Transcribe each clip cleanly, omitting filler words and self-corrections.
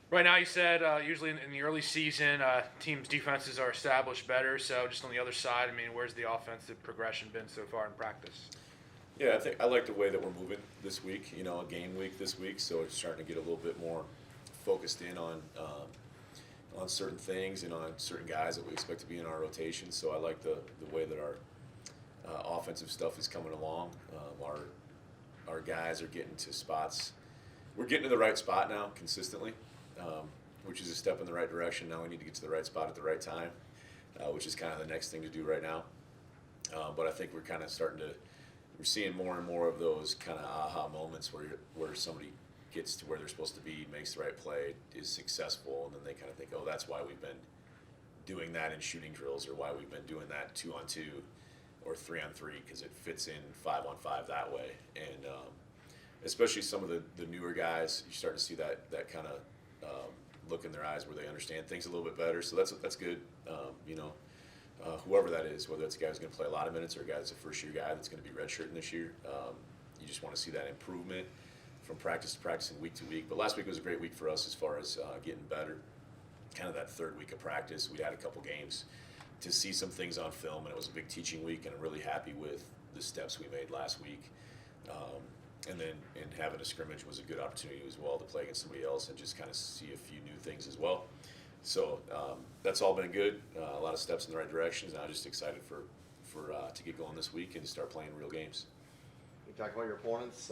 Right now, you said usually in the early season, teams' defenses are established better. So, just on the other side, I mean, where's the offensive progression been so far in practice? Yeah, I think I like the way that we're moving this week. A game week this week, so it's starting to get a little bit more focused in on certain things and on certain guys that we expect to be in our rotation. So I like the way that our offensive stuff is coming along. Our guys are getting to spots. We're getting to the right spot now consistently, which is a step in the right direction. Now we need to get to the right spot at the right time, which is kind of the next thing to do right now. But I think we're kind of we're seeing more and more of those kind of aha moments where somebody gets to where they're supposed to be, makes the right play, is successful, and then they kind of think, oh, that's why we've been doing that in shooting drills, or why we've been doing that 2-on-2 or 3-on-3, because it fits in 5-on-5 that way. And especially some of the newer guys, you start to see that kind of look in their eyes where they understand things a little bit better. So that's good. Whoever that is, whether it's a guy who's going to play a lot of minutes or a guy that's a first-year guy that's going to be redshirting this year, you just want to see that improvement from practice to practice and week to week. But last week was a great week for us as far as getting better. Kind of that third week of practice, we had a couple games to see some things on film, and it was a big teaching week, and I'm really happy with the steps we made last week. And then having a scrimmage was a good opportunity as well to play against somebody else and just kind of see a few new things as well. So that's all been good. A lot of steps in the right directions, and I'm just excited for to get going this week and to start playing real games. You talk about your opponents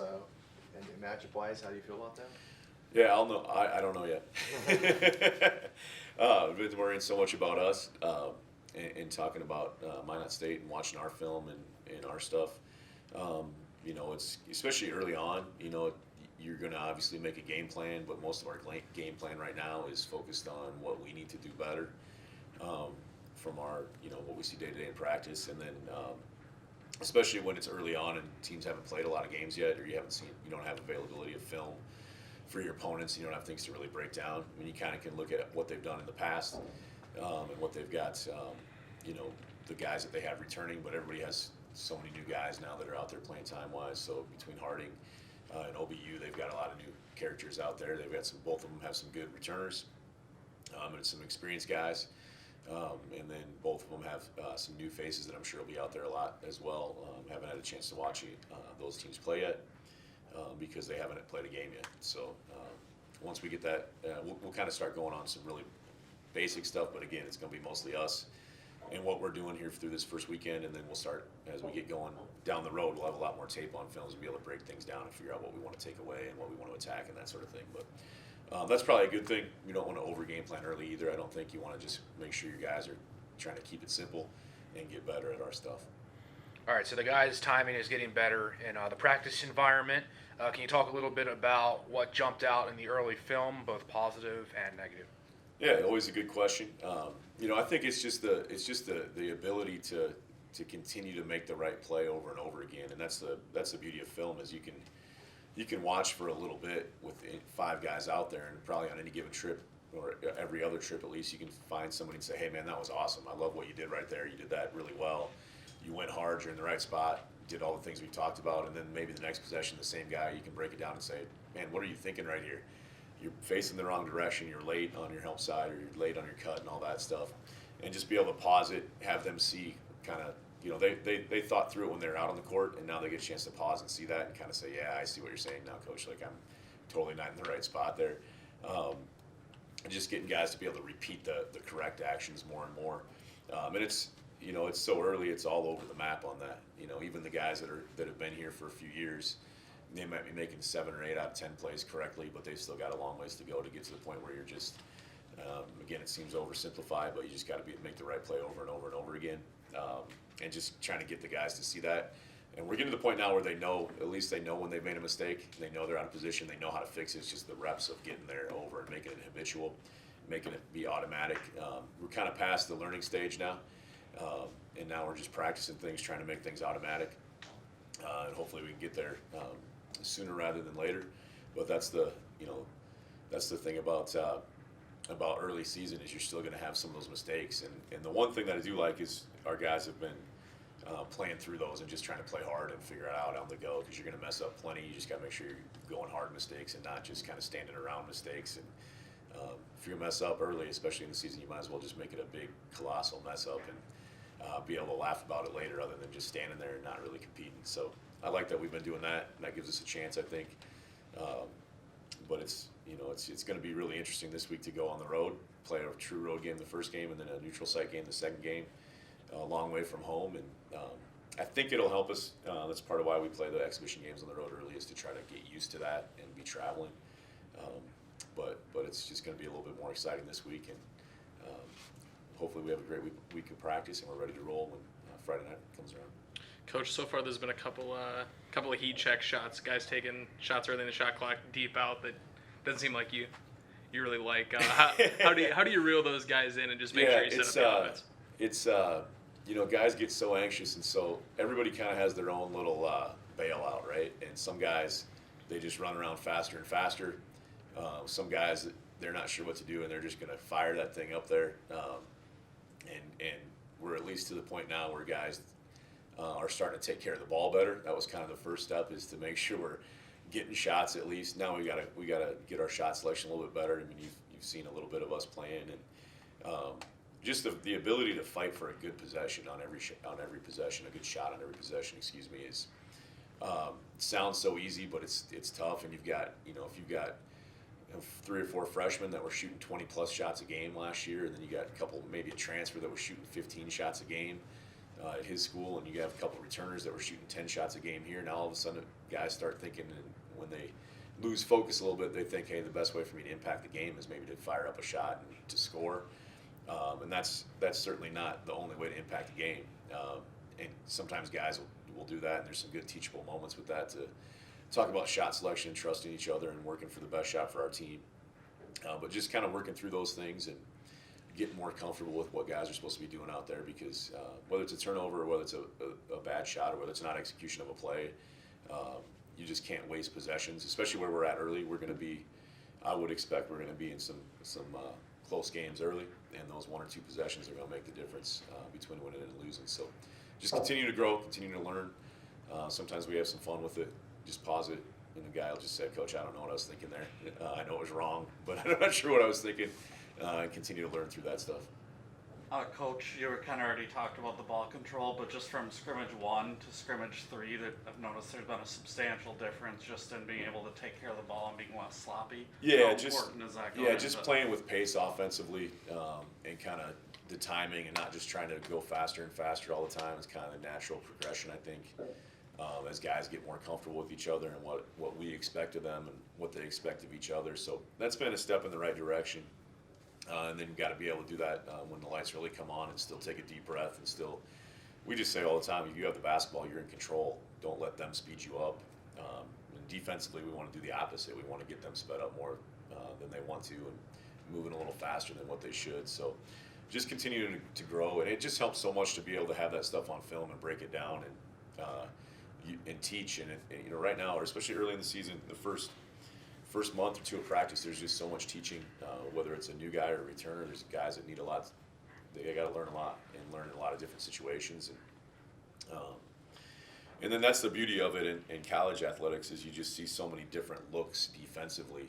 and matchup-wise. How do you feel about that? Yeah, I'll know. I don't know yet. We've been worrying so much about us and talking about Minot State and watching our film and our stuff. It's especially early on. You're going to obviously make a game plan, but most of our game plan right now is focused on what we need to do better from our, what we see day to day in practice, and then especially when it's early on and teams haven't played a lot of games yet, or you don't have availability of film for your opponents, you don't have things to really break down. I mean, you kind of can look at what they've done in the past and what they've got, the guys that they have returning, but everybody has so many new guys now that are out there playing time-wise. So between Harding and OBU, they've got a lot of new characters out there. They've got both of them have some good returners and some experienced guys. And then both of them have some new faces that I'm sure will be out there a lot as well. Haven't had a chance to watch those teams play yet because they haven't played a game yet. So once we get that, we'll kind of start going on some really basic stuff. But again, it's going to be mostly us and what we're doing here through this first weekend. And then we'll start, as we get going down the road, we'll have a lot more tape on films and be able to break things down and figure out what we want to take away and what we want to attack and that sort of thing. But that's probably a good thing. You don't want to over game plan early either. I don't think. You want to just make sure your guys are trying to keep it simple and get better at our stuff. All right, so the guys' timing is getting better in the practice environment. Can you talk a little bit about what jumped out in the early film, both positive and negative? Yeah, always a good question. I think it's just the ability to continue to make the right play over and over again, and that's the beauty of film is you can watch for a little bit with 5 guys out there, and probably on any given trip or every other trip at least, you can find somebody and say, hey man, that was awesome. I love what you did right there. You did that really well. You went hard, you're in the right spot, did all the things we've talked about, and then maybe the next possession, the same guy, you can break it down and say, man, what are you thinking right here? You're facing the wrong direction, you're late on your help side, or you're late on your cut and all that stuff. And just be able to pause it, have them see kind of, they thought through it when they're out on the court, and now they get a chance to pause and see that and kind of say, yeah, I see what you're saying now, coach. Like, I'm totally not in the right spot there. And just getting guys to be able to repeat the correct actions more and more. And it's so early, it's all over the map on that. Even the guys that have been here for a few years, they might be making 7 or 8 out of 10 plays correctly, but they've still got a long ways to go to get to the point where you're just, again, it seems oversimplified, but you just got to make the right play over and over and over again. And just trying to get the guys to see that. And we're getting to the point now where at least they know when they've made a mistake. They know they're out of position. They know how to fix it. It's just the reps of getting there over and making it habitual, making it be automatic. We're kind of past the learning stage now. And now we're just practicing things, trying to make things automatic. And hopefully we can get there sooner rather than later. But that's the thing about early season is you're still going to have some of those mistakes. And the one thing that I do like is our guys have been playing through those and just trying to play hard and figure it out on the go, because you're going to mess up plenty. You just got to make sure you're going hard mistakes and not just kind of standing around mistakes. And If you're gonna mess up early, especially in the season, you might as well just make it a big, colossal mess up and be able to laugh about it later, other than just standing there and not really competing. So I like that we've been doing that, and that gives us a chance, I think. But it's going to be really interesting this week to go on the road, play a true road game the first game, and then a neutral site game the second game, a long way from home. And I think it'll help us. That's part of why we play the exhibition games on the road early, is to try to get used to that and be traveling. But it's just going to be a little bit more exciting this week, and hopefully we have a great week of practice and we're ready to roll when Friday night comes around. Coach, so far there's been a couple of heat check shots, guys taking shots early in the shot clock, deep out, that doesn't seem like you really like. How do you reel those guys in and just make sure you set up the offense? It's guys get so anxious, and so everybody kind of has their own little bailout, right? And some guys, they just run around faster and faster. Some guys, they're not sure what to do, and they're just going to fire that thing up there. And we're at least to the point now where guys are starting to take care of the ball better. That was kind of the first step, is to make sure we're getting shots at least. Now we gotta get our shot selection a little bit better. I mean, you've seen a little bit of us playing, and just the ability to fight for a good possession on every possession, a good shot on every possession. Excuse me, is sounds so easy, but it's tough. And if you've got 3 or 4 freshmen that were shooting 20 plus shots a game last year, and then you got a couple, maybe a transfer that was shooting 15 shots a game at his school, and you have a couple returners that were shooting 10 shots a game here. Now all of a sudden guys start thinking, and when they lose focus a little bit, they think, hey, the best way for me to impact the game is maybe to fire up a shot and to score. And that's certainly not the only way to impact the game. And sometimes guys will do that, and there's some good teachable moments with that, to talk about shot selection, trusting each other, and working for the best shot for our team. But just kind of working through those things and getting more comfortable with what guys are supposed to be doing out there, because whether it's a turnover or whether it's a bad shot or whether it's not execution of a play, you just can't waste possessions, especially where we're at early. I would expect we're going to be in some close games early, and those 1 or 2 possessions are going to make the difference between winning and losing. So just continue to grow, continue to learn. Sometimes we have some fun with it. Just pause it, and the guy will just say, Coach, I don't know what I was thinking there. I know it was wrong, but I'm not sure what I was thinking. And continue to learn through that stuff. Coach, you were kind of already talked about the ball control, but just from scrimmage 1 to scrimmage 3, that I've noticed there's been a substantial difference just in being able to take care of the ball and being less sloppy. Yeah, How important is that going just playing with pace offensively, and kind of the timing, and not just trying to go faster and faster all the time. Is kind of the natural progression, I think, as guys get more comfortable with each other and what we expect of them and what they expect of each other. So that's been a step in the right direction. And then you've got to be able to do that when the lights really come on, and still take a deep breath, and still, we just say all the time, if you have the basketball, you're in control. Don't let them speed you up. And defensively, we want to do the opposite. We want to get them sped up more than they want to, and moving a little faster than what they should. So just continue to grow, and it just helps so much to be able to have that stuff on film and break it down and teach. And right now, or especially early in the season, the first month or 2 of practice, there's just so much teaching. Whether it's a new guy or a returner, there's guys that need a lot. They got to learn a lot and learn in a lot of different situations. And then that's the beauty of it in college athletics, is you just see so many different looks defensively.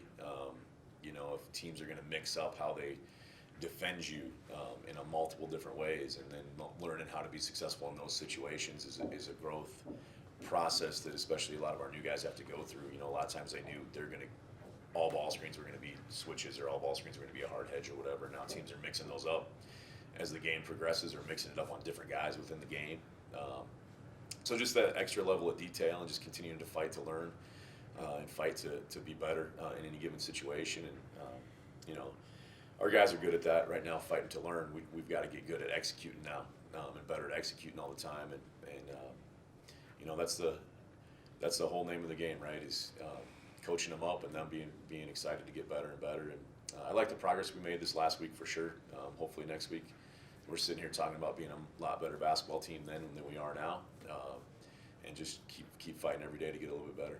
If teams are going to mix up how they defend you in a multiple different ways, and then learning how to be successful in those situations is a growth process that especially a lot of our new guys have to go through. A lot of times they knew all ball screens were going to be switches, or all ball screens were going to be a hard hedge or whatever. Now teams are mixing those up as the game progresses, or mixing it up on different guys within the game. So just that extra level of detail, and just continuing to fight to learn and fight to be better in any given situation. And our guys are good at that right now, fighting to learn. We've got to get good at executing now, and better at executing all the time. And that's the whole name of the game, right? Is coaching them up and them being excited to get better and better. And I like the progress we made this last week for sure. Hopefully next week we're sitting here talking about being a lot better basketball team than we are now, and just keep fighting every day to get a little bit better.